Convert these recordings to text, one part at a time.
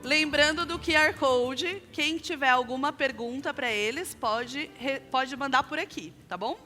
Lembrando do QR Code, quem tiver alguma pergunta para eles, pode mandar por aqui, tá bom?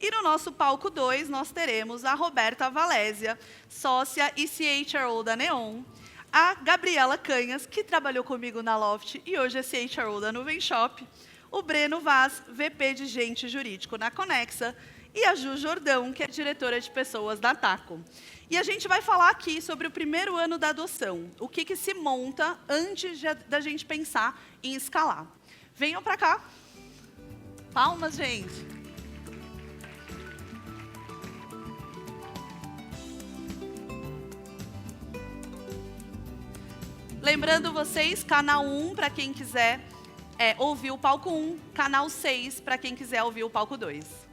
E no nosso palco 2, nós teremos a Roberta Valésia, sócia e CHRO da Neon, a Gabriela Canhas, que trabalhou comigo na Loft e hoje é CHRO da Nuvem Shop, o Breno Vaz, VP de Gente Jurídico na Conexa, e a Ju Jordão, que é diretora de pessoas da Taco. E a gente vai falar aqui sobre o primeiro ano da adoção, o que se monta antes da gente pensar em escalar. Venham para cá. Palmas, gente. Lembrando vocês, canal 1 para quem quiser ouvir o palco 1, canal 6 para quem quiser ouvir o palco 2.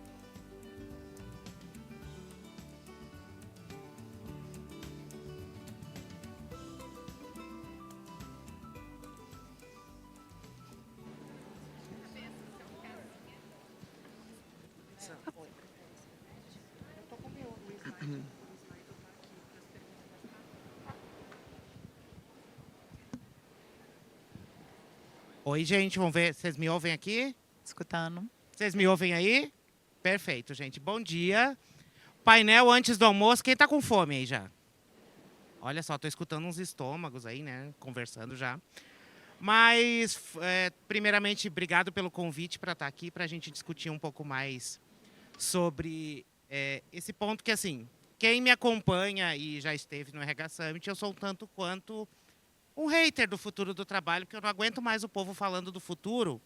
Oi, gente, vamos ver. Vocês me ouvem aqui? Escutando. Vocês me ouvem aí? Perfeito, gente. Bom dia. Painel antes do almoço. Quem tá com fome aí já? Olha só, tô escutando uns estômagos aí, né? Conversando já. Mas, primeiramente, obrigado pelo convite para estar aqui, para a gente discutir um pouco mais sobre esse ponto que, assim, quem me acompanha e já esteve no RH Summit, eu sou um tanto quanto um hater do futuro do trabalho, porque eu não aguento mais o povo falando do futuro,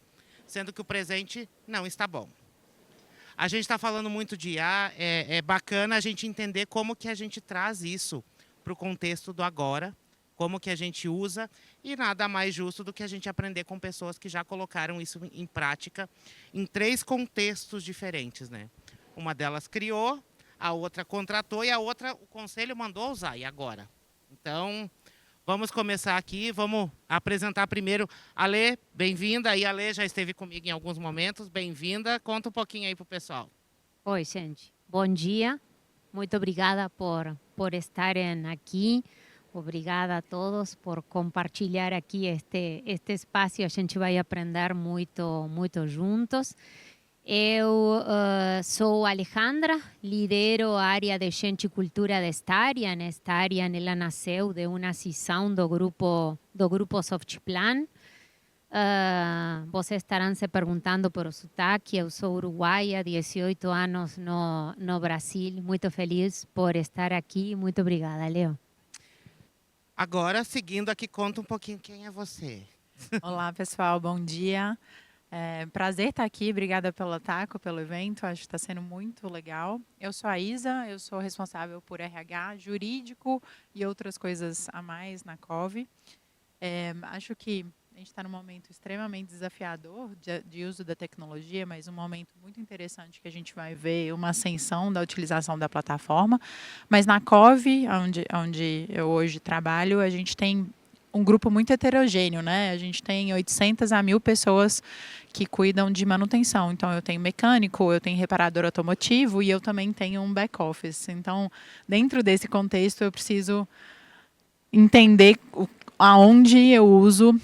sendo que o presente não está bom. A gente está falando muito de IA, é bacana a gente entender como que a gente traz isso para o contexto do agora, como que a gente usa, e nada mais justo do que a gente aprender com pessoas que já colocaram isso em prática em 3 contextos diferentes, né? Uma delas criou, a outra contratou e a outra o conselho mandou usar, e agora? Então, vamos começar aqui, vamos apresentar primeiro a Lê, bem-vinda. E a Lê já esteve comigo em alguns momentos, bem-vinda. Conta um pouquinho aí para o pessoal. Oi, gente. Bom dia. Muito obrigada por estarem aqui. Obrigada a todos por compartilhar aqui este espaço. A gente vai aprender muito juntos. Eu sou Alejandra, lidero a área de Gente e Cultura desta área. Nesta área, ela nasceu de uma cisão do grupo Softplan. Vocês estarão se perguntando por o sotaque. Eu sou uruguaia, 18 anos no Brasil. Muito feliz por estar aqui. Muito obrigada, Leo. Agora, seguindo aqui, conta um pouquinho quem é você. Olá, pessoal. Bom dia. Prazer estar aqui. Obrigada pelo Taco, pelo evento. Acho que está sendo muito legal. Eu sou a Isa. Eu sou responsável por RH, jurídico e outras coisas a mais na COV. Acho que a gente está num momento extremamente desafiador de uso da tecnologia, mas um momento muito interessante que a gente vai ver uma ascensão da utilização da plataforma. Mas na COV, onde eu hoje trabalho, a gente tem um grupo muito heterogêneo, né? A gente tem 800 a 1.000 pessoas que cuidam de manutenção. Então, eu tenho mecânico, eu tenho reparador automotivo e eu também tenho um back-office. Então, dentro desse contexto, eu preciso entender aonde eu uso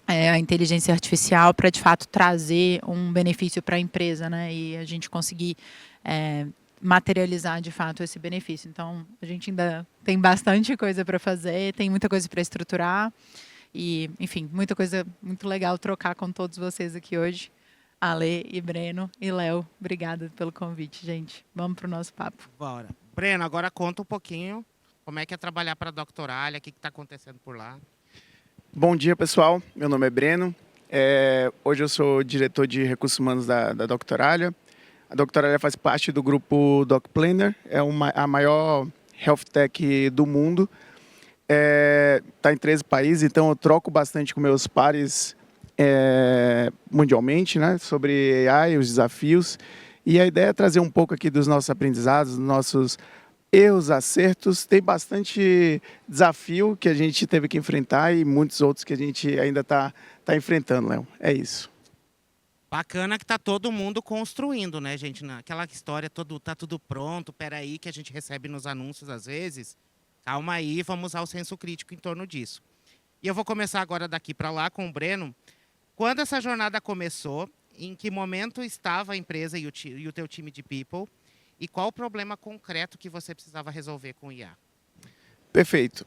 a inteligência artificial para, de fato, trazer um benefício para a empresa, né? E a gente conseguir materializar, de fato, esse benefício. Então, a gente ainda tem bastante coisa para fazer, tem muita coisa para estruturar e, enfim, muita coisa muito legal trocar com todos vocês aqui hoje. Ale e Breno e Léo, obrigada pelo convite, gente. Vamos para o nosso papo. Bora. Breno, agora conta um pouquinho como é que é trabalhar para a Doctoralia, o que está acontecendo por lá. Bom dia, pessoal. Meu nome é Breno. Hoje eu sou diretor de recursos humanos da Doctoralia. A Doctoralia faz parte do grupo DocPlanner, a maior health tech do mundo. Está em 13 países, então eu troco bastante com meus pares mundialmente, né, sobre AI, os desafios. E a ideia é trazer um pouco aqui dos nossos aprendizados, dos nossos erros, acertos. Tem bastante desafio que a gente teve que enfrentar e muitos outros que a gente ainda está enfrentando, Léo. É isso. Bacana que tá todo mundo construindo, né, gente? Aquela história, tá tudo pronto, peraí, que a gente recebe nos anúncios às vezes. Calma aí, vamos usar o senso crítico em torno disso. E eu vou começar agora daqui para lá com o Breno. Quando essa jornada começou, em que momento estava a empresa e o teu time de people? E qual o problema concreto que você precisava resolver com o IA? Perfeito.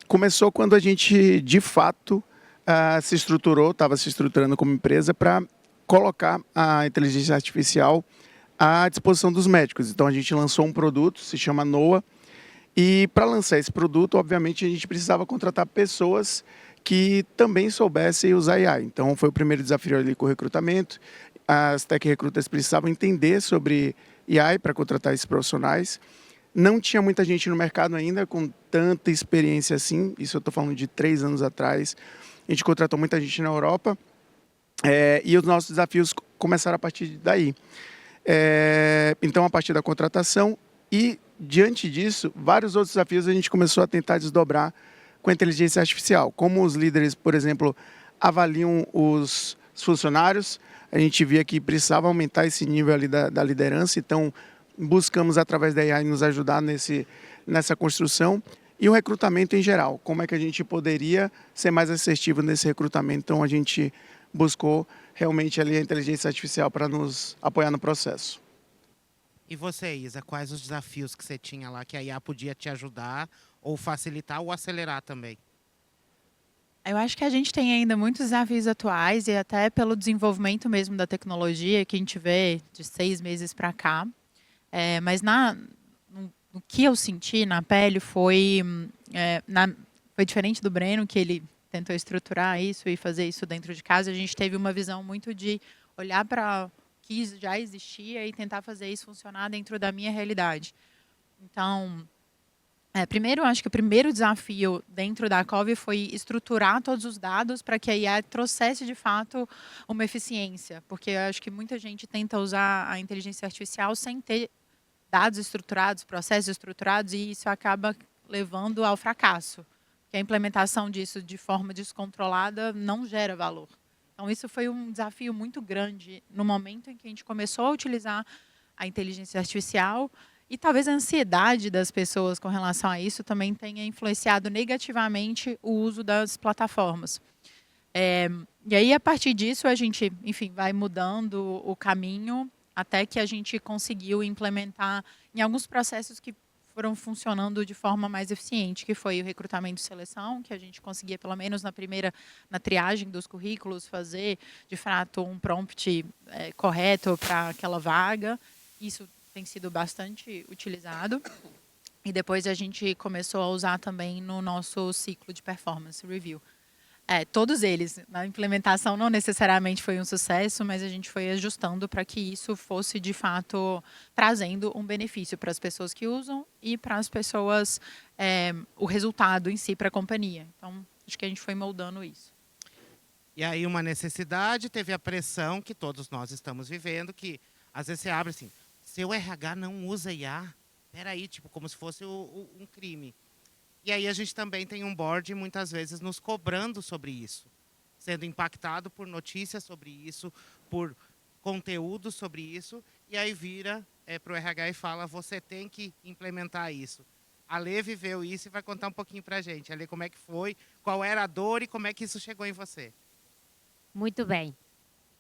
Começou quando a gente, de fato, se estruturou, estava se estruturando como empresa para colocar a inteligência artificial à disposição dos médicos. Então, a gente lançou um produto, se chama Noa, e para lançar esse produto, obviamente, a gente precisava contratar pessoas que também soubessem usar AI. Então, foi o primeiro desafio ali com o recrutamento. As tech recrutas precisavam entender sobre AI para contratar esses profissionais. Não tinha muita gente no mercado ainda com tanta experiência assim. Isso eu estou falando de 3 anos atrás. A gente contratou muita gente na Europa. E os nossos desafios começaram a partir daí. Então, a partir da contratação e, diante disso, vários outros desafios a gente começou a tentar desdobrar com a inteligência artificial. Como os líderes, por exemplo, avaliam os funcionários, a gente via que precisava aumentar esse nível ali da liderança, então buscamos, através da AI, nos ajudar nessa construção. E o recrutamento em geral, como é que a gente poderia ser mais assertivo nesse recrutamento. Então, a gente buscou realmente ali a inteligência artificial para nos apoiar no processo. E você, Isa, quais os desafios que você tinha lá que a IA podia te ajudar ou facilitar ou acelerar também? Eu acho que a gente tem ainda muitos desafios atuais e até pelo desenvolvimento mesmo da tecnologia que a gente vê de 6 meses para cá. Mas no que eu senti na pele foi diferente do Breno, que ele tentou estruturar isso e fazer isso dentro de casa. A gente teve uma visão muito de olhar para o que já existia e tentar fazer isso funcionar dentro da minha realidade. Então, primeiro, acho que o primeiro desafio dentro da COV foi estruturar todos os dados para que a IA trouxesse, de fato, uma eficiência. Porque eu acho que muita gente tenta usar a inteligência artificial sem ter dados estruturados, processos estruturados, e isso acaba levando ao fracasso. Porque a implementação disso de forma descontrolada não gera valor. Então, isso foi um desafio muito grande no momento em que a gente começou a utilizar a inteligência artificial. E talvez a ansiedade das pessoas com relação a isso também tenha influenciado negativamente o uso das plataformas. E aí, a partir disso, a gente, enfim, vai mudando o caminho até que a gente conseguiu implementar em alguns processos que foram funcionando de forma mais eficiente, que foi o recrutamento e seleção, que a gente conseguia, pelo menos na triagem dos currículos, fazer, de fato, um prompt correto para aquela vaga. Isso tem sido bastante utilizado. E depois a gente começou a usar também no nosso ciclo de performance review. Todos eles, na implementação não necessariamente foi um sucesso, mas a gente foi ajustando para que isso fosse, de fato, trazendo um benefício para as pessoas que usam e para as pessoas, o resultado em si para a companhia. Então, acho que a gente foi moldando isso. E aí uma necessidade, teve a pressão que todos nós estamos vivendo, que às vezes você abre assim, seu RH não usa IA, peraí, tipo, como se fosse um crime. E aí a gente também tem um board, muitas vezes, nos cobrando sobre isso. Sendo impactado por notícias sobre isso, por conteúdo sobre isso. E aí vira para o RH e fala, você tem que implementar isso. A Lê viveu isso e vai contar um pouquinho para a gente. A Lê, como é que foi, qual era a dor e como é que isso chegou em você? Muito bem.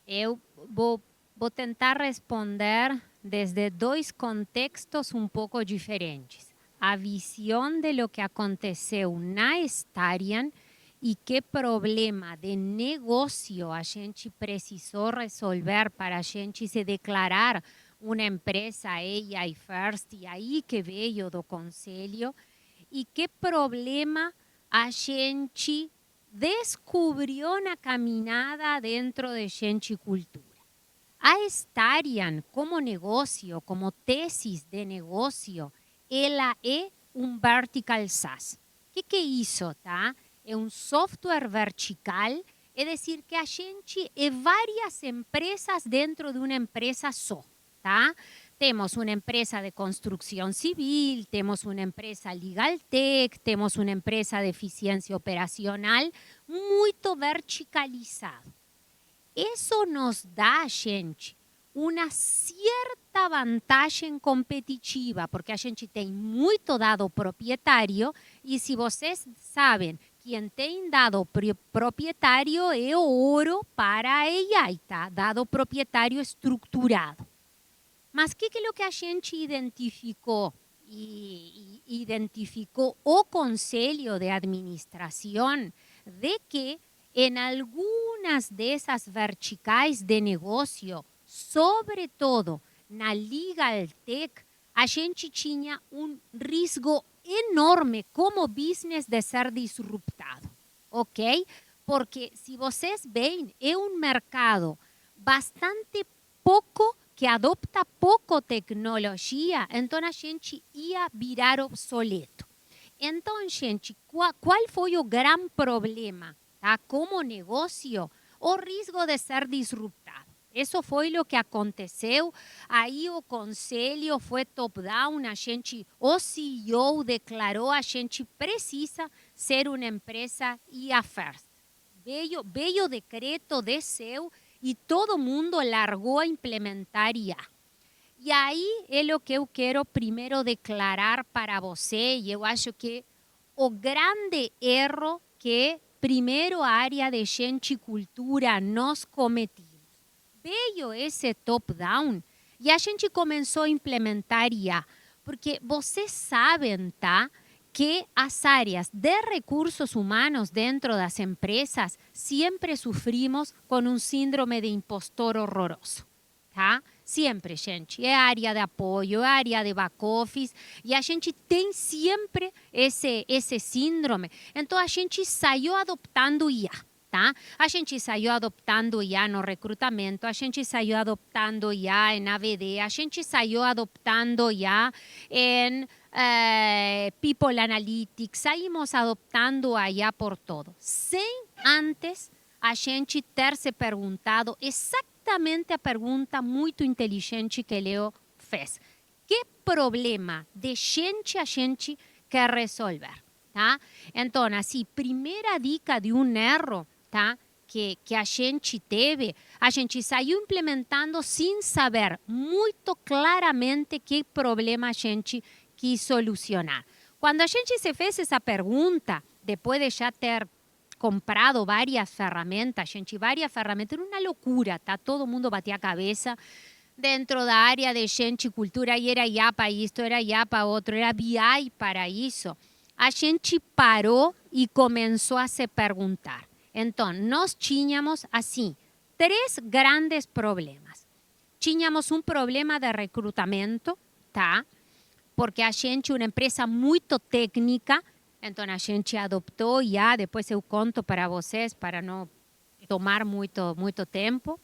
Eu vou tentar responder desde 2 contextos um pouco diferentes. A visão de lo que aconteceu na Starion e que problema de negócio a gente precisou resolver para a gente se declarar uma empresa AI First, e aí que veio do conselho, e que problema a gente descobriu na caminhada dentro de Gente Cultura. A Starion, como negócio, como tesis de negócio, ela é um vertical SaaS. O que é isso, tá? É um software vertical, é dizer que a gente é várias empresas dentro de uma empresa só, tá? Temos uma empresa de construção civil, temos uma empresa legal tech, temos uma empresa de eficiência operacional, muito verticalizado. Isso nos dá, gente, uma certa vantagem competitiva, porque a gente tem muito dado proprietário e se vocês sabem, quem tem dado proprietário é ouro para a AI, tá? Dado proprietário estruturado. Mas o que é o que a gente identificou? E identificou o Conselho de Administração de que em algumas dessas verticais de negócio, sobretudo na Legal Tech, a gente tinha um risco enorme como business de ser disruptado, ok? Porque se vocês veem, é um mercado bastante pouco, que adopta pouco tecnologia, então a gente ia virar obsoleto. Então, gente, qual foi o grande problema? Tá? Como negócio, o risco de ser disruptado. Isso foi o que aconteceu. Aí o conselho foi top-down, o CEO declarou a gente precisa ser uma empresa IA first. Veio o decreto, desceu e todo mundo largou a implementar IA. E aí é o que eu quero primeiro declarar para você, e eu acho que o grande erro que primeiro a área de gente e cultura nós cometimos. Veio esse top-down e a gente começou a implementar IA, porque vocês sabem, tá? Que as áreas de recursos humanos dentro das empresas sempre sofrimos com um síndrome de impostor horroroso, tá? Sempre, gente. É área de apoio, é área de back-office, e a gente tem sempre esse síndrome. Então, a gente saiu adoptando IA, tá? A gente saiu adoptando IA no recrutamento, a gente saiu adoptando IA em AVD, a gente saiu adoptando IA em People Analytics, saímos adoptando a IA por todo, sem antes a gente ter se perguntado exatamente a pergunta muito inteligente que Leo fez. Que problema de gente a gente quer resolver? Tá? Então, assim, primeira dica de um erro, tá? Que a gente teve, a gente saiu implementando sem saber muito claramente que problema a gente quis solucionar. Quando a gente se fez essa pergunta, depois de já ter comprado várias ferramentas, era uma loucura, tá? Todo mundo batia a cabeça dentro da área de gente e cultura, e era IA para isto, era IA para outro, era BI para isso. A gente parou e começou a se perguntar. Então, nós tínhamos, assim, 3 grandes problemas. Tínhamos um problema de recrutamento, tá? Porque a gente, uma empresa muito técnica, então a gente adoptou IA, depois eu conto para vocês, para não tomar muito tempo.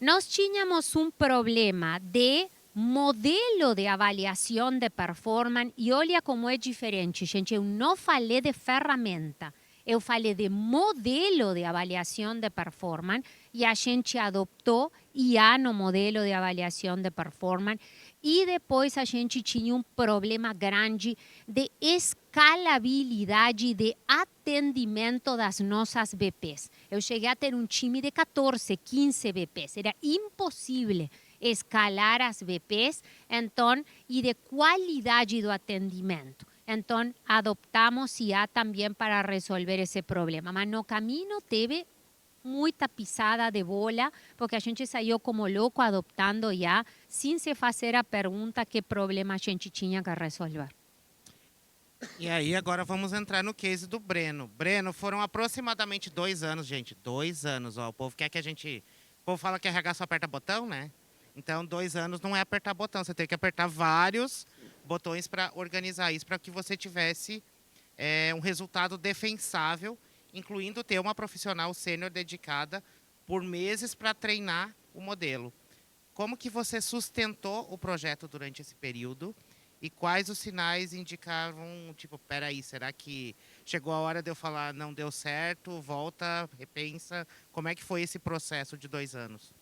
Nós tínhamos um problema de modelo de avaliação de performance, e olha como é diferente, gente, eu não falei de ferramenta, eu falei de modelo de avaliação de performance, e a gente adoptou IA no modelo de avaliação de performance, e depois a gente tinha um problema grande de escalabilidade de atendimento das nossas VPs. Eu cheguei a ter um time de 14, 15 VPs. Era impossível escalar as VPs, então, e de qualidade do atendimento. Então, adoptamos IA também para resolver esse problema. Mas no caminho teve muita pisada de bola, porque a gente saiu como louco adoptando IA, sem se fazer a pergunta que problema a gente tinha que resolver. E aí, agora vamos entrar no case do Breno. Breno, foram aproximadamente 2 anos, gente. 2 anos, ó. O povo quer que a gente... O povo fala que RH só aperta botão, né? Então, 2 anos não é apertar botão. Você tem que apertar vários botões para organizar isso, para que você tivesse um resultado defensável, incluindo ter uma profissional sênior dedicada por meses para treinar o modelo. Como que você sustentou o projeto durante esse período? E quais os sinais indicavam, tipo, peraí, será que chegou a hora de eu falar não deu certo, volta, repensa? Como é que foi esse processo de 2 anos?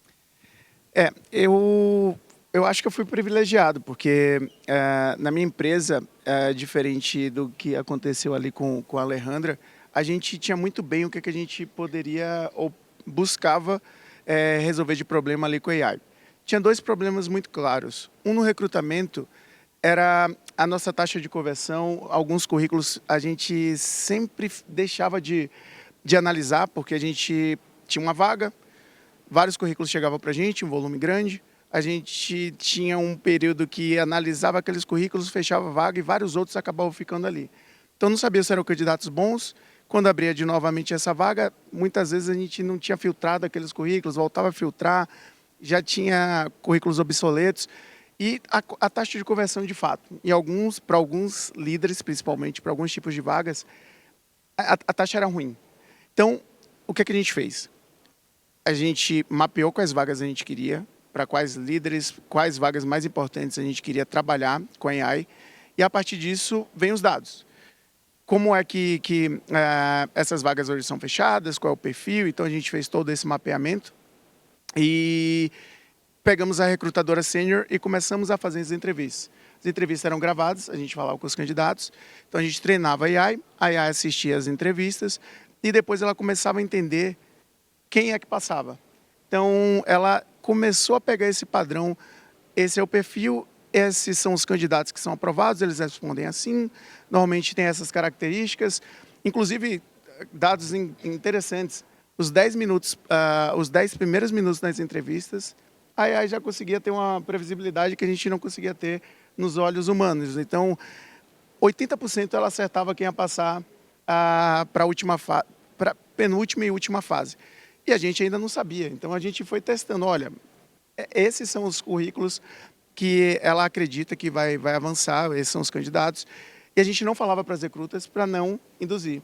Eu acho que eu fui privilegiado, porque na minha empresa, diferente do que aconteceu ali com a Alejandra, a gente tinha muito bem o que a gente poderia ou buscava resolver de problema ali com a AI. tinha dois problemas muito claros. Um no recrutamento era a nossa taxa de conversão. Alguns currículos a gente sempre deixava de analisar, porque a gente tinha uma vaga, vários currículos chegavam para a gente, um volume grande. A gente tinha um período que analisava aqueles currículos, fechava a vaga e vários outros acabavam ficando ali. Então, não sabia se eram candidatos bons. Quando abria de novamente essa vaga, muitas vezes a gente não tinha filtrado aqueles currículos, voltava a filtrar, já tinha currículos obsoletos. E a taxa de conversão, de fato, para alguns líderes, principalmente para alguns tipos de vagas, a taxa era ruim. Então, o que a gente fez? A gente mapeou quais vagas a gente queria, para quais líderes, quais vagas mais importantes a gente queria trabalhar com a AI, e a partir disso vem os dados. Como é que essas vagas hoje são fechadas, qual é o perfil, então a gente fez todo esse mapeamento e pegamos a recrutadora sênior e começamos a fazer as entrevistas. As entrevistas eram gravadas, a gente falava com os candidatos, então a gente treinava a AI assistia às entrevistas e depois ela começava a entender quem é que passava. Então, ela começou a pegar esse padrão, esse é o perfil, esses são os candidatos que são aprovados, eles respondem assim, normalmente tem essas características, inclusive dados interessantes, os 10 primeiros minutos das entrevistas, a AI já conseguia ter uma previsibilidade que a gente não conseguia ter nos olhos humanos. Então, 80% ela acertava quem ia passar para a penúltima e última fase. E a gente ainda não sabia. Então, a gente foi testando. Olha, esses são os currículos que ela acredita que vai avançar, esses são os candidatos. E a gente não falava para as recrutas para não induzir.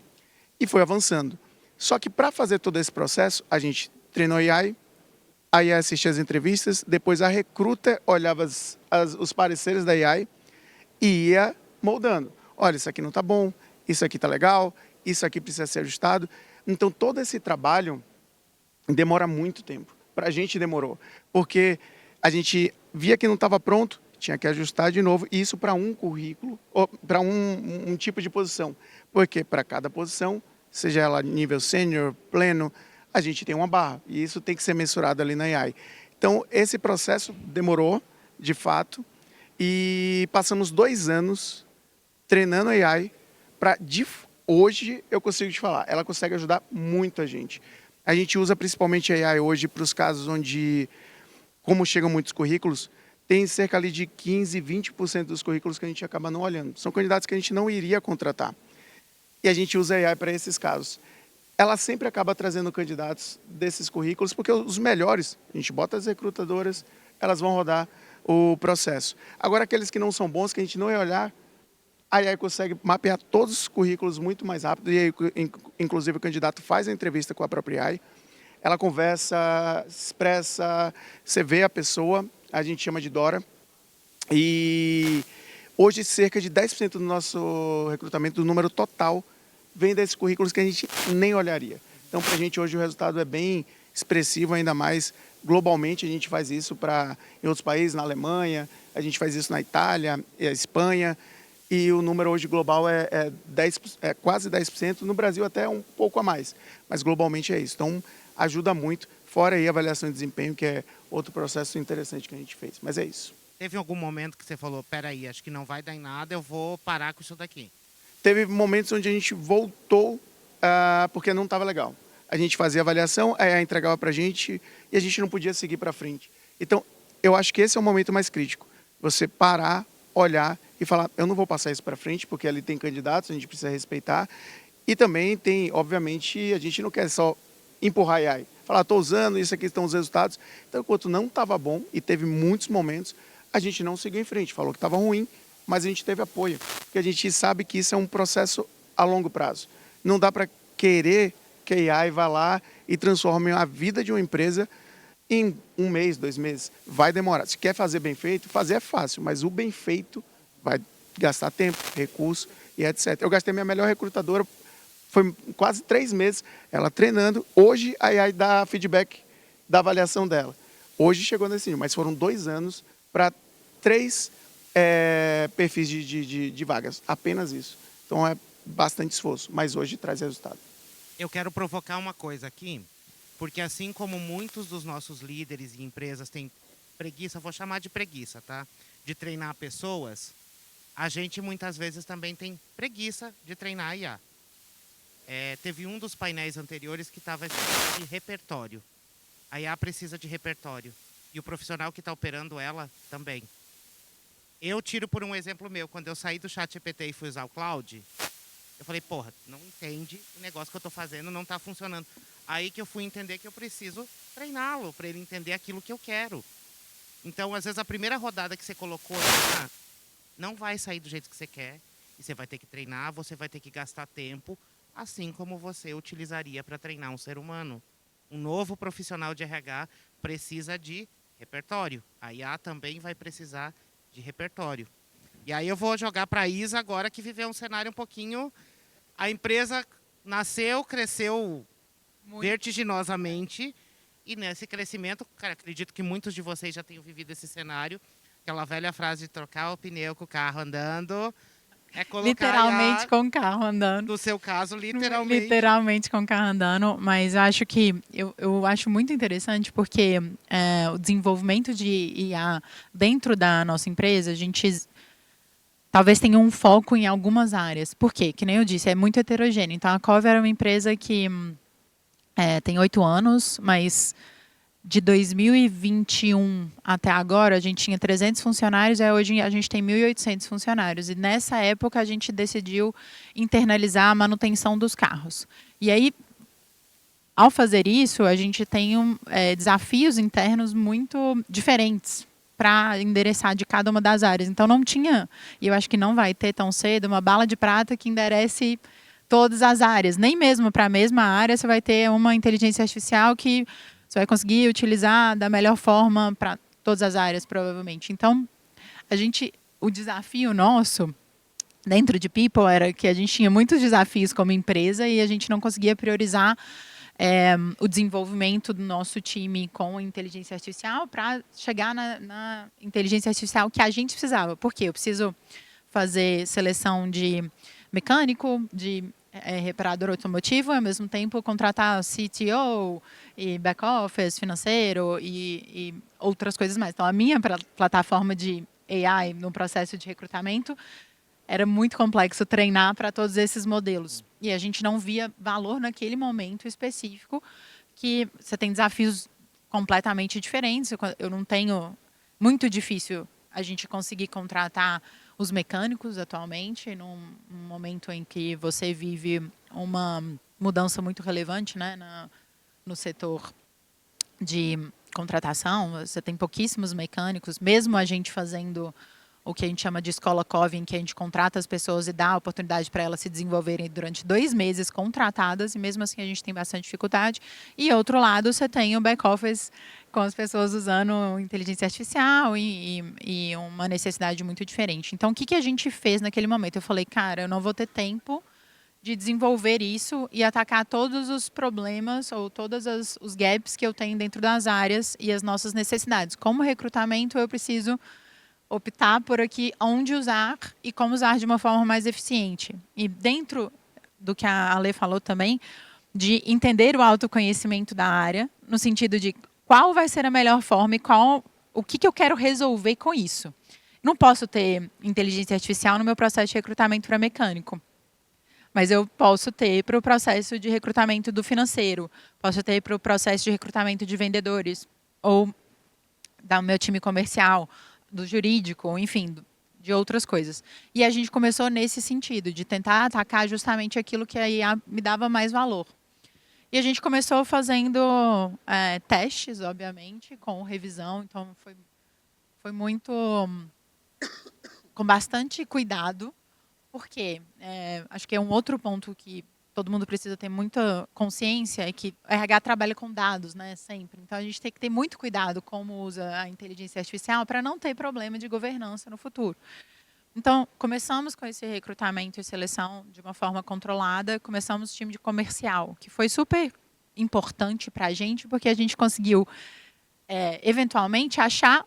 E foi avançando. Só que para fazer todo esse processo, a gente treinou a AI assistia as entrevistas, depois a recruta olhava os pareceres da AI e ia moldando. Olha, isso aqui não está bom, isso aqui está legal, isso aqui precisa ser ajustado. Então, todo esse trabalho demora muito tempo. Para a gente demorou, porque a gente via que não estava pronto, tinha que ajustar de novo, e isso para um currículo, ou para um tipo de posição. Porque para cada posição, seja ela nível sênior, pleno, a gente tem uma barra, e isso tem que ser mensurado ali na AI. Então, esse processo demorou, de fato, e passamos 2 anos treinando a AI para, hoje, eu consigo te falar, ela consegue ajudar muito a gente. A gente usa principalmente a AI hoje para os casos onde, como chegam muitos currículos, tem cerca ali de 15%, 20% dos currículos que a gente acaba não olhando. São candidatos que a gente não iria contratar. E a gente usa a AI para esses casos. Ela sempre acaba trazendo candidatos desses currículos, porque os melhores, a gente bota as recrutadoras, elas vão rodar o processo. Agora, aqueles que não são bons, que a gente não ia olhar, a AI consegue mapear todos os currículos muito mais rápido, e aí, inclusive, o candidato faz a entrevista com a própria AI, ela conversa, expressa, você vê a pessoa, a gente chama de Dora, e hoje cerca de 10% do nosso recrutamento, do número total, vem desses currículos que a gente nem olharia. Então, para a gente hoje o resultado é bem expressivo, ainda mais globalmente a gente faz isso em outros países, na Alemanha, a gente faz isso na Itália, Espanha, e o número hoje global é quase 10%, no Brasil até um pouco a mais, mas globalmente é isso. Então, ajuda muito, fora aí a avaliação de desempenho, que é outro processo interessante que a gente fez, mas é isso. Teve algum momento que você falou, peraí, acho que não vai dar em nada, eu vou parar com isso daqui? Teve momentos onde a gente voltou porque não estava legal. A gente fazia avaliação, a entregava para a gente e a gente não podia seguir para frente. Então, eu acho que esse é o momento mais crítico. Você parar, olhar e falar, eu não vou passar isso para frente, porque ali tem candidatos, a gente precisa respeitar. E também tem, obviamente, a gente não quer só empurrar a AI. Falar, estou usando, isso aqui estão os resultados. Então, enquanto não estava bom, e teve muitos momentos, a gente não seguiu em frente. Falou que estava ruim, mas a gente teve apoio. Porque a gente sabe que isso é um processo a longo prazo. Não dá para querer que a AI vá lá e transforme a vida de uma empresa em 1 mês, 2 meses. Vai demorar. Se quer fazer bem feito, fazer é fácil, mas o bem feito vai gastar tempo, recurso e etc. Eu gastei minha melhor recrutadora, foi quase 3 meses, ela treinando. Hoje a AI dá feedback da avaliação dela. Hoje chegou nesse nível, mas foram 2 anos para 3 perfis de vagas, apenas isso. Então é bastante esforço, mas hoje traz resultado. Eu quero provocar uma coisa aqui, porque assim como muitos dos nossos líderes e empresas têm preguiça, vou chamar de preguiça, tá? De treinar pessoas, a gente muitas vezes também tem preguiça de treinar a IA. Teve um dos painéis anteriores que estava escrito de repertório. A IA precisa de repertório. E o profissional que está operando ela também. Eu tiro por um exemplo meu. Quando eu saí do ChatGPT e fui usar o Cloud, eu falei, porra, não entende o negócio que eu estou fazendo, não está funcionando. Aí que eu fui entender que eu preciso treiná-lo para ele entender aquilo que eu quero. Então, às vezes, a primeira rodada que você colocou lá não vai sair do jeito que você quer. E você vai ter que treinar, você vai ter que gastar tempo, assim como você utilizaria para treinar um ser humano. Um novo profissional de RH precisa de repertório. A IA também vai precisar de repertório. E aí eu vou jogar para a Isa agora, que viveu um cenário um pouquinho... A empresa nasceu, cresceu vertiginosamente. E nesse crescimento, cara, acredito que muitos de vocês já tenham vivido esse cenário. Aquela velha frase de trocar o pneu com o carro andando. É colocar Literalmente com o carro andando. No seu caso, literalmente. Literalmente com o carro andando, mas eu acho que eu acho muito interessante porque o desenvolvimento de IA dentro da nossa empresa, a gente talvez tenha um foco em algumas áreas. Por quê? Que nem eu disse, é muito heterogêneo. Então, a Cover é uma empresa que tem 8 anos, mas de 2021 até agora, a gente tinha 300 funcionários, e hoje a gente tem 1.800 funcionários. E nessa época, a gente decidiu internalizar a manutenção dos carros. E aí, ao fazer isso, a gente tem desafios internos muito diferentes para endereçar de cada uma das áreas. Então, não tinha, e eu acho que não vai ter tão cedo, uma bala de prata que enderece todas as áreas. Nem mesmo para a mesma área você vai ter uma inteligência artificial que você vai conseguir utilizar da melhor forma para todas as áreas, provavelmente. Então, o desafio nosso dentro de People era que a gente tinha muitos desafios como empresa e a gente não conseguia priorizar o desenvolvimento do nosso time com inteligência artificial para chegar na inteligência artificial que a gente precisava. Por quê? Eu preciso fazer seleção de mecânico, de reparador automotivo, e ao mesmo tempo contratar CTO e back-office financeiro e outras coisas mais. Então, a minha plataforma de AI no processo de recrutamento era muito complexo treinar para todos esses modelos. E a gente não via valor naquele momento específico, que você tem desafios completamente diferentes. Eu não tenho... Muito difícil a gente conseguir contratar os mecânicos atualmente, num momento em que você vive uma mudança muito relevante, né, no setor de contratação. Você tem pouquíssimos mecânicos, mesmo a gente fazendo o que a gente chama de escola COV, em que a gente contrata as pessoas e dá a oportunidade para elas se desenvolverem durante 2 meses contratadas, e mesmo assim a gente tem bastante dificuldade. E, outro lado, você tem o back-office com as pessoas usando inteligência artificial e uma necessidade muito diferente. Então, o que a gente fez naquele momento? Eu falei, cara, eu não vou ter tempo de desenvolver isso e atacar todos os problemas ou todos os gaps que eu tenho dentro das áreas e as nossas necessidades. Como recrutamento, eu preciso optar por aqui onde usar e como usar de uma forma mais eficiente. E dentro do que a Ale falou também, de entender o autoconhecimento da área, no sentido de qual vai ser a melhor forma e o que eu quero resolver com isso. Não posso ter inteligência artificial no meu processo de recrutamento para mecânico, mas eu posso ter para o processo de recrutamento do financeiro, posso ter para o processo de recrutamento de vendedores, ou do meu time comercial, do jurídico, enfim, de outras coisas. E a gente começou nesse sentido, de tentar atacar justamente aquilo que a IA me dava mais valor. E a gente começou fazendo testes, obviamente, com revisão. Então, foi muito... com bastante cuidado, porque acho que é um outro ponto que todo mundo precisa ter muita consciência, é que o RH trabalha com dados, né, sempre. Então, a gente tem que ter muito cuidado como usa a inteligência artificial para não ter problema de governança no futuro. Então, começamos com esse recrutamento e seleção de uma forma controlada, começamos o time de comercial, que foi super importante para a gente, porque a gente conseguiu, eventualmente, achar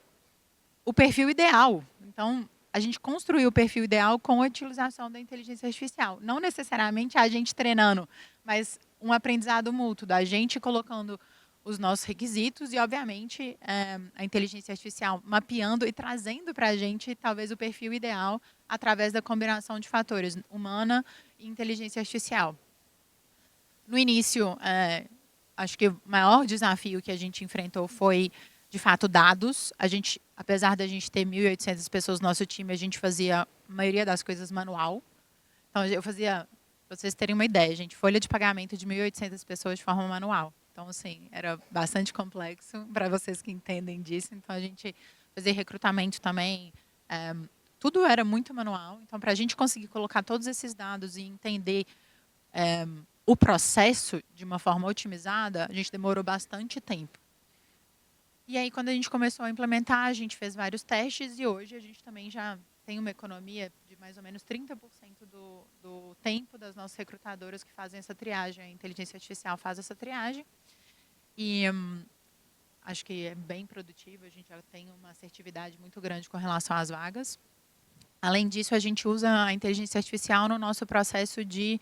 o perfil ideal. Então, a gente construiu o perfil ideal com a utilização da inteligência artificial. Não necessariamente a gente treinando, mas um aprendizado mútuo, da gente colocando os nossos requisitos e, obviamente, a inteligência artificial mapeando e trazendo para a gente, talvez, o perfil ideal através da combinação de fatores humana e inteligência artificial. No início, acho que o maior desafio que a gente enfrentou foi, de fato, dados. A gente, apesar da gente ter 1.800 pessoas no nosso time, a gente fazia a maioria das coisas manual. Então, eu fazia, para vocês terem uma ideia, gente, folha de pagamento de 1.800 pessoas de forma manual. Então, assim, era bastante complexo para vocês que entendem disso. Então, a gente fazia recrutamento também. Tudo era muito manual. Então, para a gente conseguir colocar todos esses dados e entender o processo de uma forma otimizada, a gente demorou bastante tempo. E aí, quando a gente começou a implementar, a gente fez vários testes e hoje a gente também já tem uma economia de mais ou menos 30% do tempo das nossas recrutadoras que fazem essa triagem. A inteligência artificial faz essa triagem. E acho que é bem produtivo, a gente já tem uma assertividade muito grande com relação às vagas. Além disso, a gente usa a inteligência artificial no nosso processo de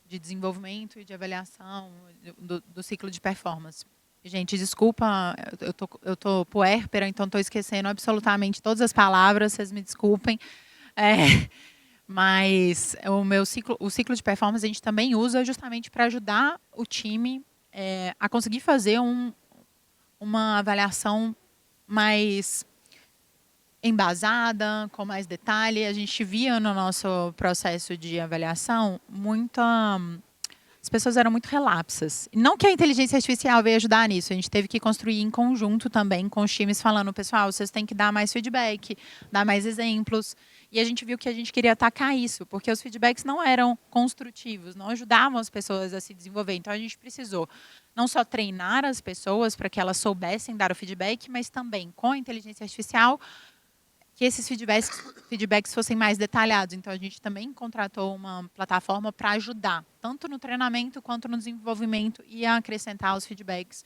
desenvolvimento e de avaliação do ciclo de performance. Gente, desculpa, eu tô puérpera, então estou esquecendo absolutamente todas as palavras, vocês me desculpem. Mas o ciclo de performance a gente também usa justamente para ajudar o time a conseguir fazer uma avaliação mais embasada, com mais detalhe. A gente via no nosso processo de avaliação as pessoas eram muito relapsas. Não que a inteligência artificial veio ajudar nisso, a gente teve que construir em conjunto também com os times falando, pessoal, vocês têm que dar mais feedback, dar mais exemplos. E a gente viu que a gente queria atacar isso, porque os feedbacks não eram construtivos, não ajudavam as pessoas a se desenvolver. Então, a gente precisou não só treinar as pessoas para que elas soubessem dar o feedback, mas também, com a inteligência artificial, que esses feedbacks fossem mais detalhados. Então, a gente também contratou uma plataforma para ajudar, tanto no treinamento quanto no desenvolvimento, e a acrescentar os feedbacks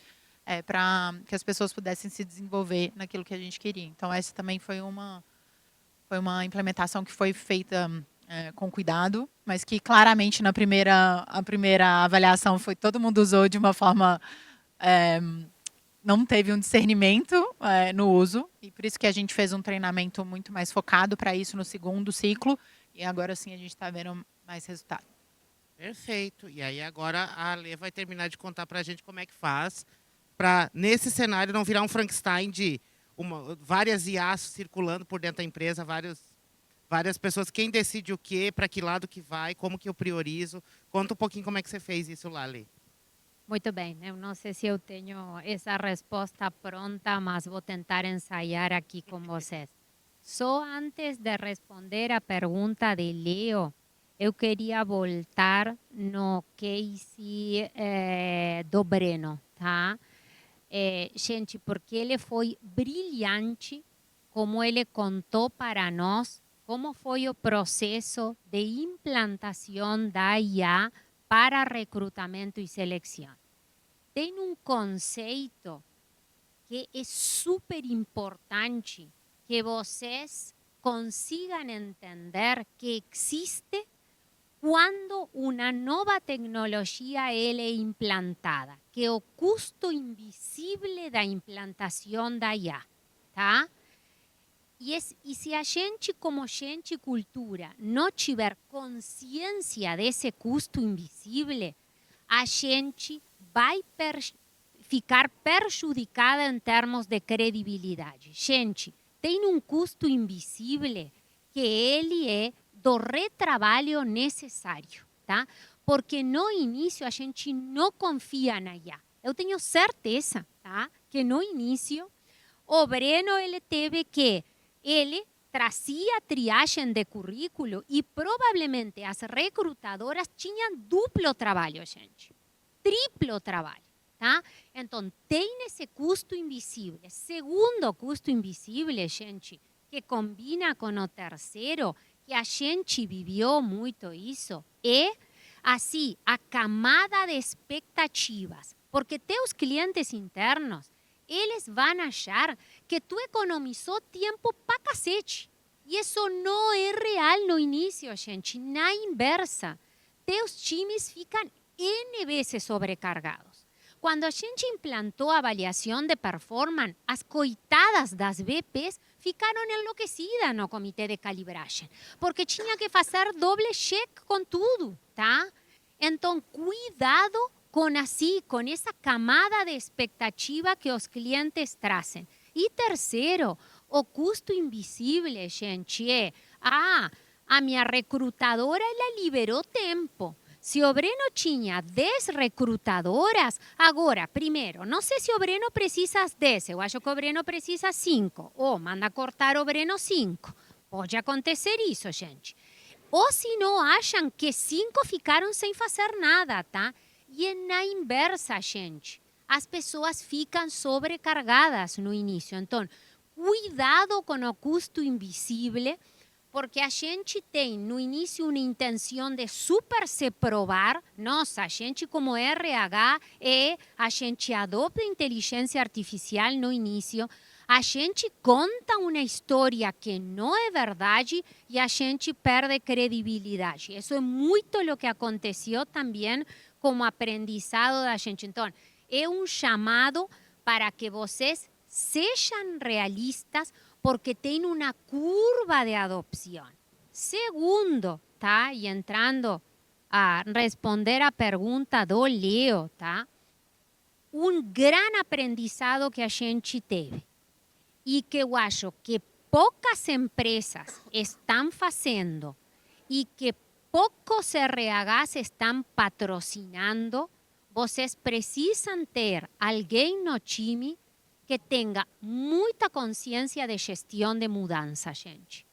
para que as pessoas pudessem se desenvolver naquilo que a gente queria. Então, essa também foi uma implementação que foi feita com cuidado, mas que claramente a primeira avaliação todo mundo usou de uma forma... não teve um discernimento no uso, e por isso que a gente fez um treinamento muito mais focado para isso no segundo ciclo, e agora sim a gente está vendo mais resultado. Perfeito. E aí agora a Lê vai terminar de contar para a gente como é que faz para, nesse cenário, não virar um Frankenstein de várias IAs circulando por dentro da empresa, várias pessoas. Quem decide o quê, para que lado que vai, como que eu priorizo. Conta um pouquinho como é que você fez isso lá, Lê. Muito bem, eu não sei se eu tenho essa resposta pronta, mas vou tentar ensaiar aqui com vocês. Só antes de responder a pergunta de Leo, eu queria voltar no case do Breno, tá? Gente, porque ele foi brilhante, como ele contou para nós, como foi o processo de implantação da IA para recrutamento e seleção. Tem um conceito que é super importante que vocês consigam entender que existe quando uma nova tecnologia é implantada, que é o custo invisível da implantação da IA, tá? E se a gente, como gente e cultura, não tiver consciência desse custo invisível, a gente vai ficar prejudicada em termos de credibilidade. Gente, tem um custo invisível que ele é do retrabalho necessário, tá? Porque no início a gente não confia na IA. Eu tenho certeza, tá? Que no início o Breno ele trazia triagem de currículo e provavelmente as recrutadoras tinham duplo trabalho, gente. Triplo trabalho, tá? Então, tem esse custo invisível. Segundo custo invisível, gente, que combina com o terceiro, que a gente viveu muito isso, é, assim, a camada de expectativas. Porque teus clientes internos, eles vão achar que tu economizou tempo pra cacete. E isso não é real no início, gente. Na inversa, teus times ficam N vezes sobrecargados. Quando a gente implantou a avaliação de performance, as coitadas das VPs ficaram enlouquecidas no comitê de calibragem, porque tinha que fazer doble check com tudo, tá? Então, cuidado com essa camada de expectativa que os clientes trazem. E terceiro, o custo invisível, gente, é a minha recrutadora ela liberou tempo. Se o Breno tinha 10 recrutadoras, agora, primeiro, não sei se o Breno precisa 10, eu acho que o Breno precisa 5, ou manda cortar o Breno 5. Pode acontecer isso, gente. Ou se não acham que 5 ficaram sem fazer nada, tá? E é na inversa, gente. As pessoas ficam sobrecargadas no início. Então, cuidado com o custo invisível, porque a gente tem no início uma intenção de super se provar. Nossa, a gente como RH, a gente adota inteligência artificial no início, a gente conta uma história que não é verdade e a gente perde credibilidade. Isso é muito o que aconteceu também como aprendizado da gente. Então, é um chamado para que vocês sejam realistas, porque tem uma curva de adopção. Segundo, tá? E entrando a responder a pergunta do Leo, tá? Um grande aprendizado que a gente teve e que eu acho que poucas empresas estão fazendo e que poucos RHs estão patrocinando, vocês precisam ter alguém no time que tenha muita consciência de gestão de mudança, gente.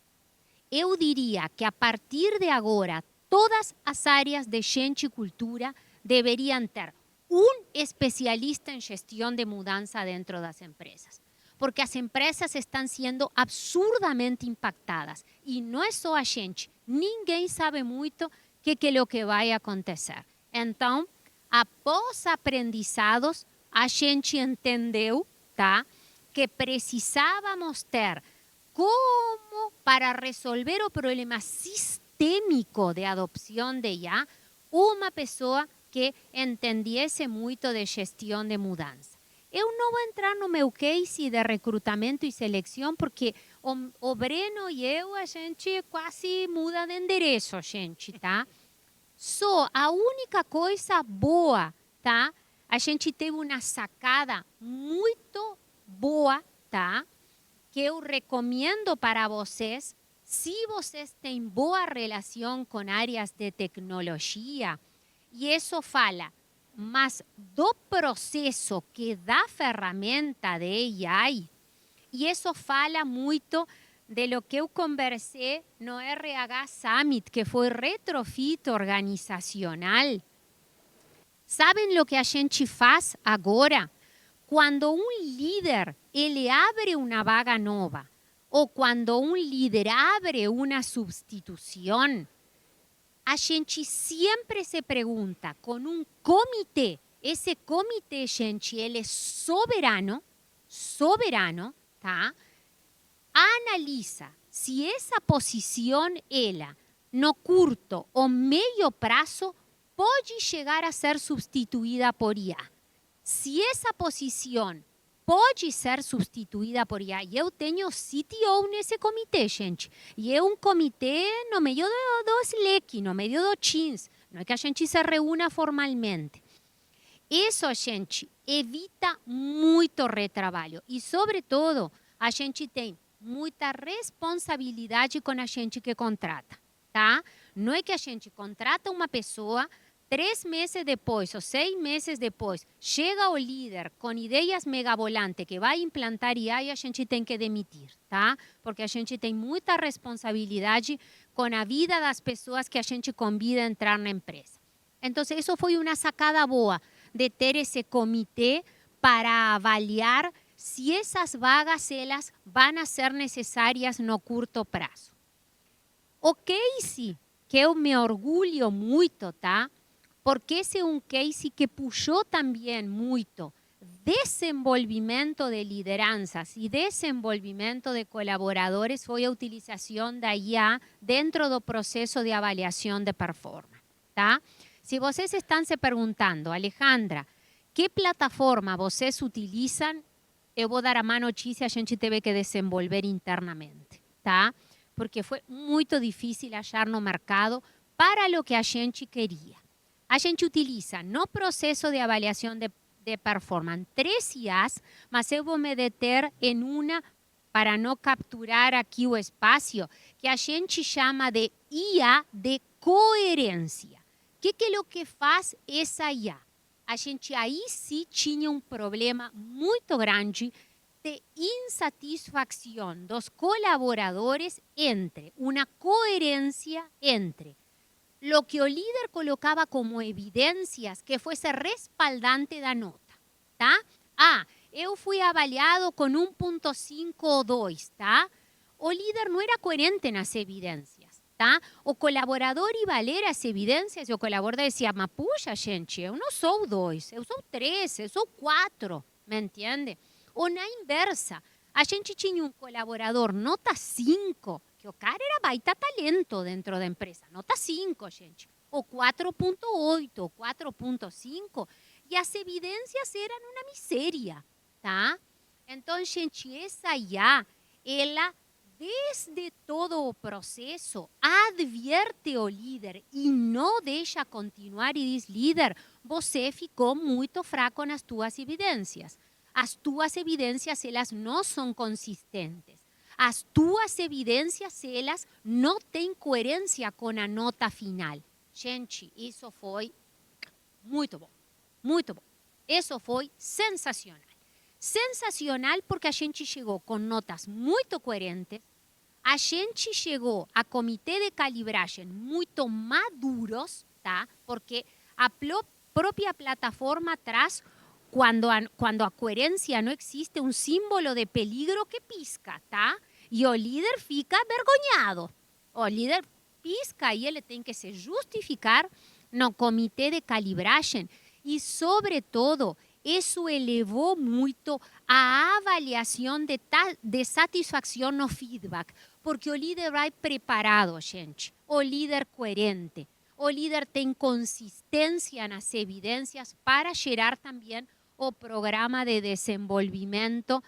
Eu diria que a partir de agora, todas as áreas de gente e cultura deveriam ter um especialista em gestão de mudança dentro das empresas. Porque as empresas estão sendo absurdamente impactadas. E não é só a gente. Ninguém sabe muito o que é o que vai acontecer. Então, após aprendizados, a gente entendeu, tá, que precisávamos ter como para resolver o problema sistêmico de adopção de IA, uma pessoa que entendesse muito de gestão de mudança. Eu não vou entrar no meu case de recrutamento e seleção, porque o Breno e eu, a gente quase muda de endereço, gente, tá? Só a única coisa boa, tá? A gente teve uma sacada muito boa, tá? Que eu recomendo para vocês, se vocês têm boa relação com áreas de tecnologia, e isso fala, mas do processo que da ferramenta de AI, e isso fala muito de lo que eu conversei no RH Summit, que foi retrofit organizacional. Sabem o que a gente faz agora? Quando um líder ele abre uma vaga nova, ou quando um líder abre uma substituição, a gente sempre se pergunta com um comitê. Esse comitê, gente, ele é soberano, tá? Analisa se essa posição, ela, no curto ou meio prazo, pode chegar a ser substituída por IA. Se essa posição pode ser substituída por IA, e eu tenho CTO nesse comitê, gente, e é um comitê no meio do Slack, no meio do Teams, não é que a gente se reúna formalmente. Isso, gente, evita muito retrabalho e, sobretudo, a gente tem muita responsabilidade com a gente que contrata, tá? Não é que a gente contrata uma pessoa, 3 meses depois ou 6 meses depois, chega o líder com ideias megavolantes que vai implantar IA e a gente tem que demitir, tá? Porque a gente tem muita responsabilidade com a vida das pessoas que a gente convida a entrar na empresa. Então, isso foi uma sacada boa de ter esse comitê para avaliar se essas vagas elas vão a ser necessárias no curto prazo. O case que eu me orgulho muito, tá? Porque esse é um case que puxou também muito desenvolvimento de lideranças e desenvolvimento de colaboradores, foi a utilização da IA dentro do processo de avaliação de performance, tá? Se vocês estão se perguntando, Alejandra, que plataforma vocês utilizam, eu vou dar a má notícia, a gente teve que desenvolver internamente, tá? Porque foi muito difícil achar no mercado para o que a gente queria. A gente utiliza no processo de avaliação de performance 3 IAs, mas eu vou me deter em uma para não capturar aqui o espaço, que a gente chama de IA de coerência. O que é o que faz essa IA? A gente aí sim tinha um problema muito grande de insatisfação dos colaboradores entre uma coerência entre lo que o líder colocava como evidências que fosse respaldante da nota, tá? Eu fui avaliado com 1.5 ou 2, tá? O líder não era coerente nas evidências, tá? O colaborador ia ler as evidências e o colaborador dizia, mas puxa, gente, eu não sou 2, eu sou 3, eu sou 4, me entende? Ou na inversa, a gente tinha um colaborador nota 5, que o cara era baita talento dentro da empresa, nota 5, gente, ou 4.8, ou 4.5, e as evidências eram uma miséria, tá? Então, gente, essa IA, ela, desde todo o processo, advierte o líder e não deixa continuar e diz, líder, você ficou muito fraco nas tuas evidências. As tuas evidências, elas não são consistentes. As tuas evidências, elas não têm coerência com a nota final. Gente, isso foi muito bom. Muito bom. Isso foi sensacional. Sensacional porque a gente chegou com notas muito coerentes, a gente chegou a comitê de calibragem muito maduros, tá? Porque a própria plataforma traz, quando a coerência não existe, um símbolo de peligro que pisca, tá? E o líder fica vergonhado. O líder pisca e ele tem que se justificar no comitê de calibragem. E, sobretudo, isso elevou muito a avaliação de satisfação no feedback, porque o líder vai preparado, gente, o líder coerente, o líder tem consistência nas evidências para gerar também o programa de desenvolvimento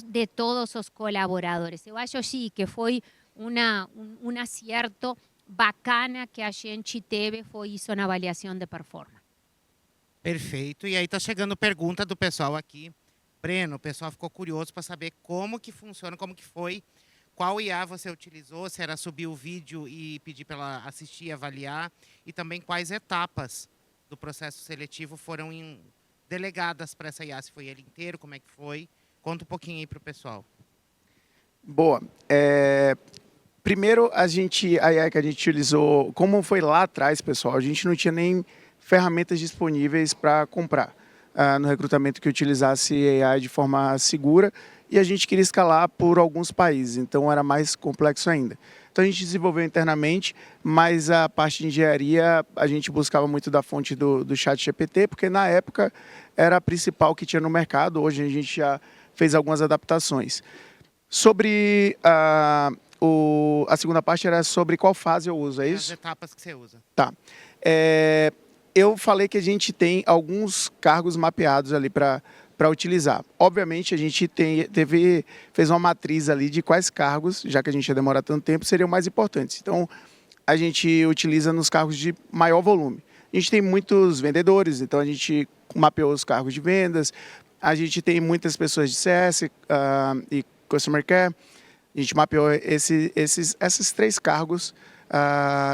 de todos os colaboradores. Eu acho sim que foi um acerto bacana que a gente teve, foi isso na avaliação de performance. Perfeito. E aí tá chegando pergunta do pessoal aqui. Breno, o pessoal ficou curioso para saber como que funciona, como que foi, qual IA você utilizou, se era subir o vídeo e pedir para ela assistir e avaliar, e também quais etapas do processo seletivo foram delegadas para essa IA, se foi ele inteiro, como é que foi? Conta um pouquinho aí para o pessoal. Boa. Primeiro, a IA que a gente utilizou, como foi lá atrás, pessoal, a gente não tinha nem ferramentas disponíveis para comprar no recrutamento que utilizasse AI de forma segura, e a gente queria escalar por alguns países, então era mais complexo ainda. Então a gente desenvolveu internamente, mas a parte de engenharia a gente buscava muito da fonte do ChatGPT, porque na época era a principal que tinha no mercado, hoje a gente já fez algumas adaptações. Sobre a segunda parte era sobre qual fase eu uso, é isso? As etapas que você usa. Tá. Eu falei que a gente tem alguns cargos mapeados ali para utilizar. Obviamente, a gente fez uma matriz ali de quais cargos, já que a gente ia demorar tanto tempo, seriam mais importantes. Então, a gente utiliza nos cargos de maior volume. A gente tem muitos vendedores, então a gente mapeou os cargos de vendas. A gente tem muitas pessoas de CS e Customer Care. A gente mapeou esses 3 cargos,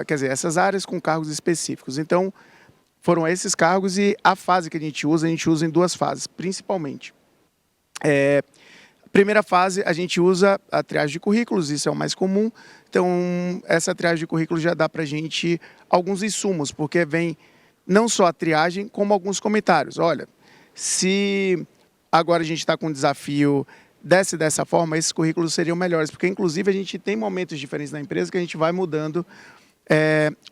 quer dizer, essas áreas com cargos específicos. Então, foram esses cargos, e a fase que a gente usa em 2 fases, principalmente. Primeira fase, a gente usa a triagem de currículos, isso é o mais comum. Então, essa triagem de currículos já dá para a gente alguns insumos, porque vem não só a triagem, como alguns comentários. Olha, se agora a gente está com um desafio dessa forma, esses currículos seriam melhores, porque, inclusive, a gente tem momentos diferentes na empresa que a gente vai mudando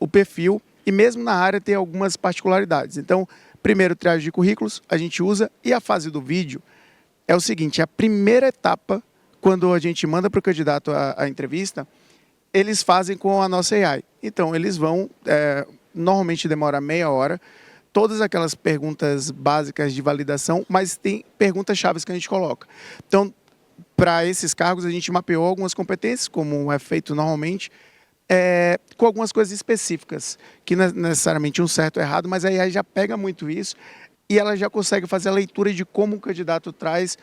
o perfil, e mesmo na área tem algumas particularidades. Então, primeiro, triagem de currículos, a gente usa, e a fase do vídeo é o seguinte, a primeira etapa, quando a gente manda para o candidato a entrevista, eles fazem com a nossa AI. Então, eles vão, normalmente demora meia hora, todas aquelas perguntas básicas de validação, mas tem perguntas chaves que a gente coloca. Então, para esses cargos, a gente mapeou algumas competências, como é feito normalmente, com algumas coisas específicas, que não é necessariamente um certo ou errado, mas a AI já pega muito isso e ela já consegue fazer a leitura de como o candidato traz,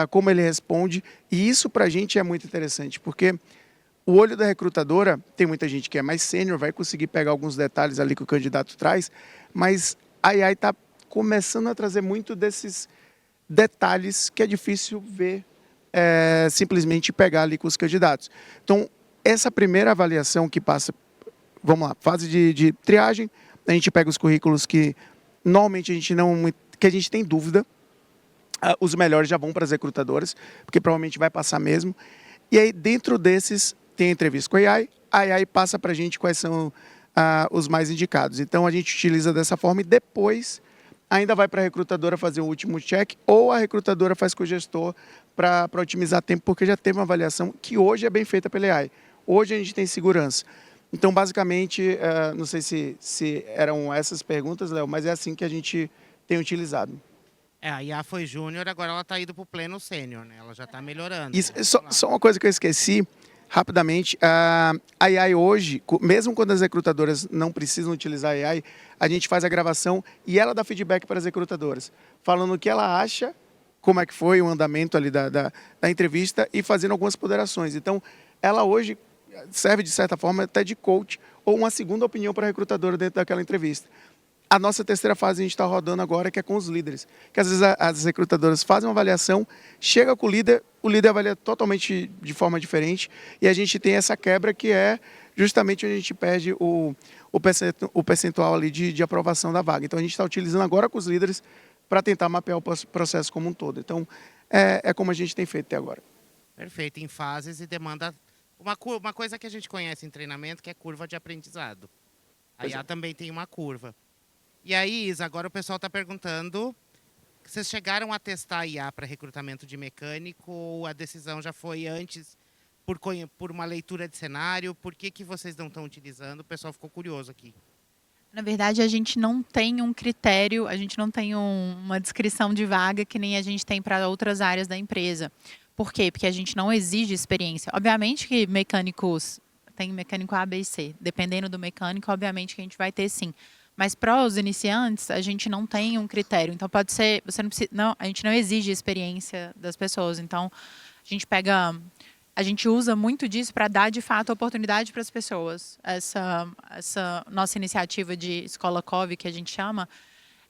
como ele responde, e isso para a gente é muito interessante, porque o olho da recrutadora, tem muita gente que é mais sênior, vai conseguir pegar alguns detalhes ali que o candidato traz, mas a AI está começando a trazer muito desses detalhes que é difícil ver simplesmente pegar ali com os candidatos. Então, essa primeira avaliação que passa, vamos lá, fase de triagem, a gente pega os currículos que normalmente que a gente tem dúvida, os melhores já vão para as recrutadoras, porque provavelmente vai passar mesmo. E aí, dentro desses, tem a entrevista com a AI passa para a gente quais são os mais indicados. Então, a gente utiliza dessa forma e depois ainda vai para a recrutadora fazer o último check ou a recrutadora faz com o gestor para otimizar tempo, porque já teve uma avaliação que hoje é bem feita pela AI. Hoje a gente tem segurança. Então, basicamente, não sei se eram essas perguntas, Léo, mas é assim que a gente tem utilizado. A IA foi júnior, agora ela está indo para o pleno sênior, né? Ela já está melhorando. Isso, só uma coisa que eu esqueci, rapidamente. A AI hoje, mesmo quando as recrutadoras não precisam utilizar a AI, a gente faz a gravação e ela dá feedback para as recrutadoras, falando o que ela acha, como é que foi o andamento ali da entrevista e fazendo algumas ponderações. Então, ela hoje serve, de certa forma, até de coach ou uma segunda opinião para a recrutadora dentro daquela entrevista. A nossa terceira fase a gente está rodando agora, que é com os líderes. Que às vezes as recrutadoras fazem uma avaliação, chega com o líder avalia totalmente de forma diferente e a gente tem essa quebra que é justamente onde a gente perde o percentual ali de aprovação da vaga. Então a gente está utilizando agora com os líderes para tentar mapear o processo como um todo. Então é como a gente tem feito até agora. Perfeito, em fases e demanda uma coisa que a gente conhece em treinamento, que é curva de aprendizado. A IA também tem uma curva. E aí, Isa, agora o pessoal está perguntando, vocês chegaram a testar a IA para recrutamento de mecânico ou a decisão já foi antes por uma leitura de cenário? Por que vocês não estão utilizando? O pessoal ficou curioso aqui. Na verdade, a gente não tem um critério, a gente não tem uma descrição de vaga que nem a gente tem para outras áreas da empresa. Por quê? Porque a gente não exige experiência. Obviamente que mecânicos, tem mecânico A, B e C. Dependendo do mecânico, obviamente que a gente vai ter sim. Mas para os iniciantes, a gente não tem um critério. Então, pode ser, você não precisa, não, a gente não exige experiência das pessoas. Então, a gente usa muito disso para dar, de fato, oportunidade para as pessoas. Essa nossa iniciativa de Escola COV, que a gente chama,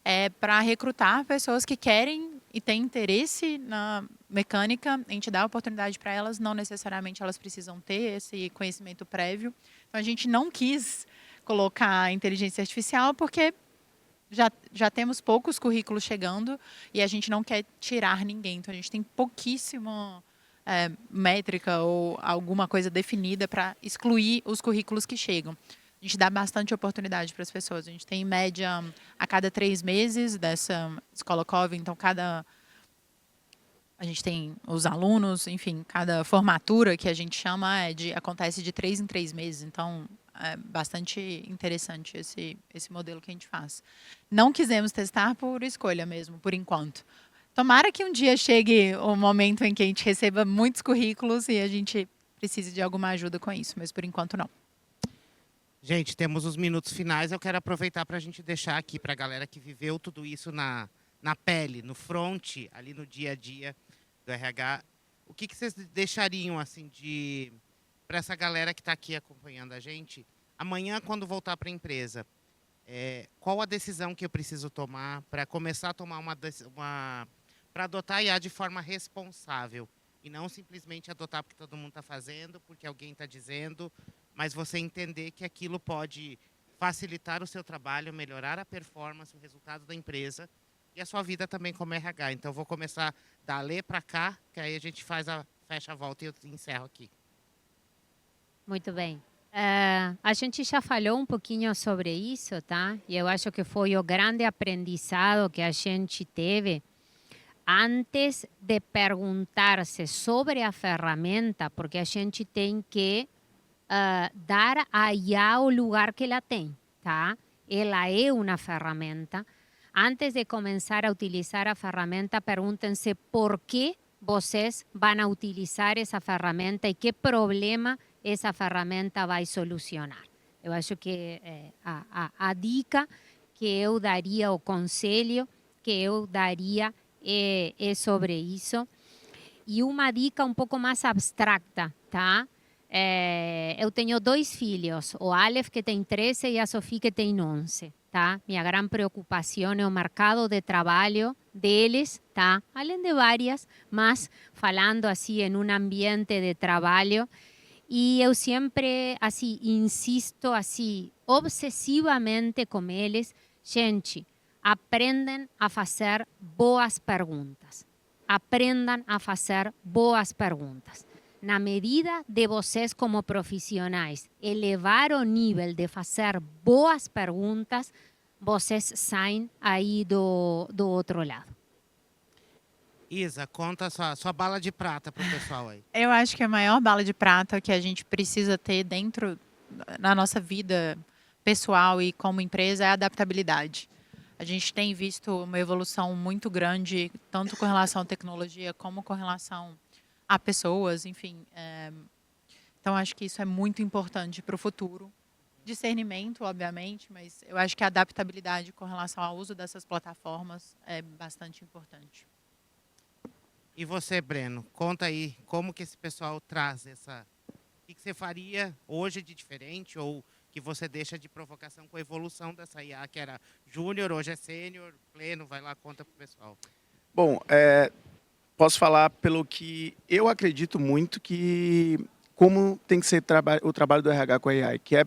é para recrutar pessoas que querem e têm interesse na mecânica. A gente dá oportunidade para elas, não necessariamente elas precisam ter esse conhecimento prévio. Então, a gente não quis colocar a inteligência artificial porque já temos poucos currículos chegando e a gente não quer tirar ninguém. Então, a gente tem pouquíssima métrica ou alguma coisa definida para excluir os currículos que chegam. A gente dá bastante oportunidade para as pessoas. A gente tem, em média, a cada 3 meses dessa Escola COV, então a gente tem os alunos, enfim, cada formatura que a gente chama acontece de 3 em 3 meses. Então, é bastante interessante esse modelo que a gente faz. Não quisemos testar por escolha mesmo, por enquanto. Tomara que um dia chegue o momento em que a gente receba muitos currículos e a gente precise de alguma ajuda com isso, mas por enquanto não. Gente, temos os minutos finais. Eu quero aproveitar para a gente deixar aqui para a galera que viveu tudo isso na pele, no front, ali no dia a dia do RH. O que vocês deixariam assim para essa galera que está aqui acompanhando a gente? Amanhã, quando voltar para a empresa, qual a decisão que eu preciso tomar para começar a tomar para adotar a IA de forma responsável e não simplesmente adotar porque todo mundo está fazendo, porque alguém está dizendo, mas você entender que aquilo pode facilitar o seu trabalho, melhorar a performance, o resultado da empresa e a sua vida também como RH. Então, eu vou começar da Lê para cá, que aí a gente fecha a volta e eu encerro aqui. Muito bem. A gente já falou um pouquinho sobre isso, tá? E eu acho que foi o grande aprendizado que a gente teve antes de perguntar-se sobre a ferramenta, porque a gente tem que dar a IA o lugar que ela tem, tá? ela é uma ferramenta. Antes de começar a utilizar a ferramenta, perguntem-se por que vocês vão utilizar essa ferramenta e que problema essa ferramenta vai solucionar. Eu acho que a dica que eu daria, o conselho que eu daria é sobre isso. E uma dica um pouco mais abstrata, tá? Eu tenho 2 filhos, o Aleph, que tem 13, e a Sofia, que tem 11, tá? Minha grande preocupação é o mercado de trabalho deles, tá? Além de várias, mas falando assim em um ambiente de trabalho. E eu sempre, assim, insisto, assim, obsessivamente com eles, gente, aprendem a fazer boas perguntas. Aprendam a fazer boas perguntas. Na medida de vocês, como profissionais, elevar o nível de fazer boas perguntas, vocês saem aí do outro lado. Isa, conta a sua bala de prata para o pessoal aí. Eu acho que a maior bala de prata que a gente precisa ter dentro na nossa vida pessoal e como empresa é a adaptabilidade. A gente tem visto uma evolução muito grande, tanto com relação à tecnologia como com relação a pessoas, enfim. Então, acho que isso é muito importante para o futuro. Discernimento, obviamente, mas eu acho que a adaptabilidade com relação ao uso dessas plataformas é bastante importante. E você, Breno, conta aí como que esse pessoal traz essa... O que você faria hoje de diferente ou que você deixa de provocação com a evolução dessa IA, que era júnior, hoje é sênior, pleno, vai lá, conta pro pessoal. Bom, posso falar pelo que eu acredito muito que como tem que ser o trabalho do RH com a AI, que é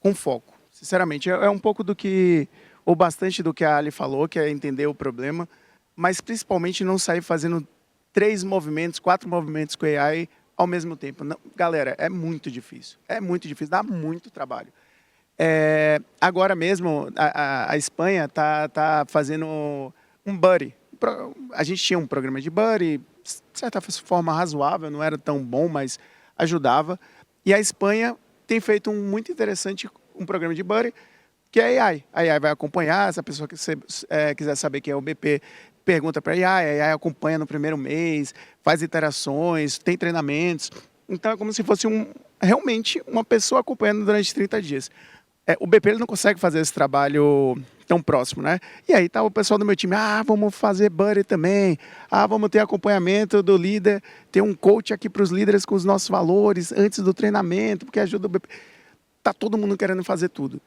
com foco. Sinceramente, é um pouco do que, ou bastante do que a Ali falou, que é entender o problema, mas principalmente não sair fazendo 3 movimentos, 4 movimentos com a AI ao mesmo tempo. Não, galera, é muito difícil, dá muito trabalho. Agora mesmo, a Espanha tá fazendo um buddy. A gente tinha um programa de buddy, de certa forma razoável, não era tão bom, mas ajudava. E a Espanha tem feito muito interessante um programa de buddy, que é a AI. A AI vai acompanhar, se a pessoa quiser saber quem é o BP, pergunta para a AI acompanha no primeiro mês, faz interações, tem treinamentos. Então é como se fosse realmente uma pessoa acompanhando durante 30 dias. O BP ele não consegue fazer esse trabalho tão próximo, né? E aí tá o pessoal do meu time, vamos fazer buddy também, vamos ter acompanhamento do líder, ter um coach aqui para os líderes com os nossos valores antes do treinamento, porque ajuda o BP. Tá todo mundo querendo fazer tudo.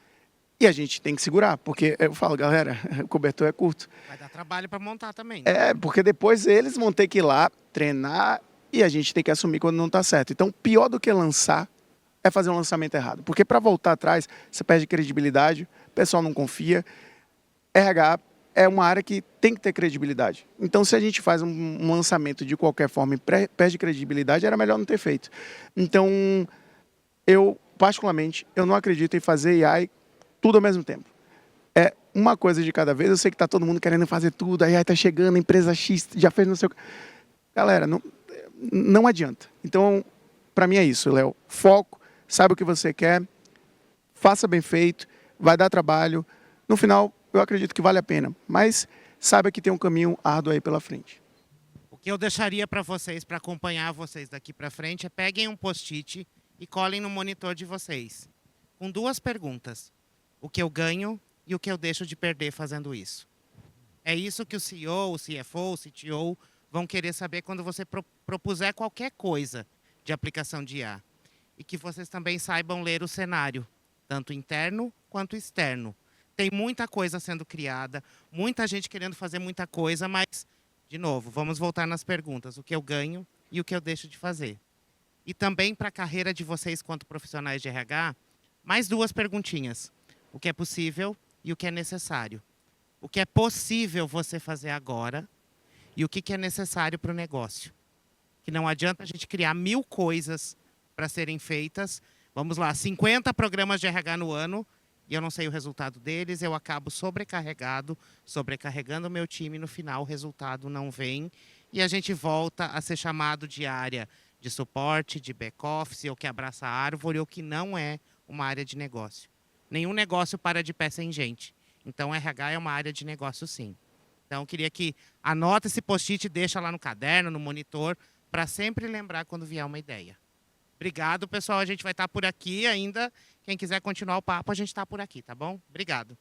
E a gente tem que segurar, porque eu falo, galera, o cobertor é curto. Vai dar trabalho para montar também. Né? Porque depois eles vão ter que ir lá, treinar, e a gente tem que assumir quando não está certo. Então, pior do que lançar é fazer um lançamento errado. Porque para voltar atrás, você perde credibilidade, o pessoal não confia. RH é uma área que tem que ter credibilidade. Então, se a gente faz um lançamento de qualquer forma e perde credibilidade, era melhor não ter feito. Então, eu, particularmente, eu não acredito em fazer AI tudo ao mesmo tempo. É uma coisa de cada vez. Eu sei que está todo mundo querendo fazer tudo, a AI está chegando, a empresa X já fez não sei o que. Galera, não adianta. Então, para mim é isso, Léo. Foco, saiba o que você quer, faça bem feito, vai dar trabalho. No final, eu acredito que vale a pena, mas saiba que tem um caminho árduo aí pela frente. O que eu deixaria para vocês, para acompanhar vocês daqui para frente, é peguem um post-it e colhem no monitor de vocês, com 2 perguntas. O que eu ganho e o que eu deixo de perder fazendo isso. É isso que o CEO, o CFO, o CTO vão querer saber quando você propuser qualquer coisa de aplicação de IA. E que vocês também saibam ler o cenário, tanto interno quanto externo. Tem muita coisa sendo criada, muita gente querendo fazer muita coisa, mas, de novo, vamos voltar nas perguntas. O que eu ganho e o que eu deixo de fazer. E também para a carreira de vocês quanto profissionais de RH, mais 2 perguntinhas. O que é possível e o que é necessário. O que é possível você fazer agora e o que é necessário para o negócio. Que não adianta a gente criar 1000 coisas para serem feitas. Vamos lá, 50 programas de RH no ano e eu não sei o resultado deles, eu acabo sobrecarregando o meu time, no final o resultado não vem e a gente volta a ser chamado de área de suporte, de back-office, ou que abraça a árvore, ou que não é uma área de negócio. Nenhum negócio para de pé sem gente. Então, RH é uma área de negócio, sim. Então, eu queria que anota esse post-it e deixa lá no caderno, no monitor, para sempre lembrar quando vier uma ideia. Obrigado, pessoal. A gente vai estar por aqui ainda. Quem quiser continuar o papo, a gente está por aqui, tá bom? Obrigado.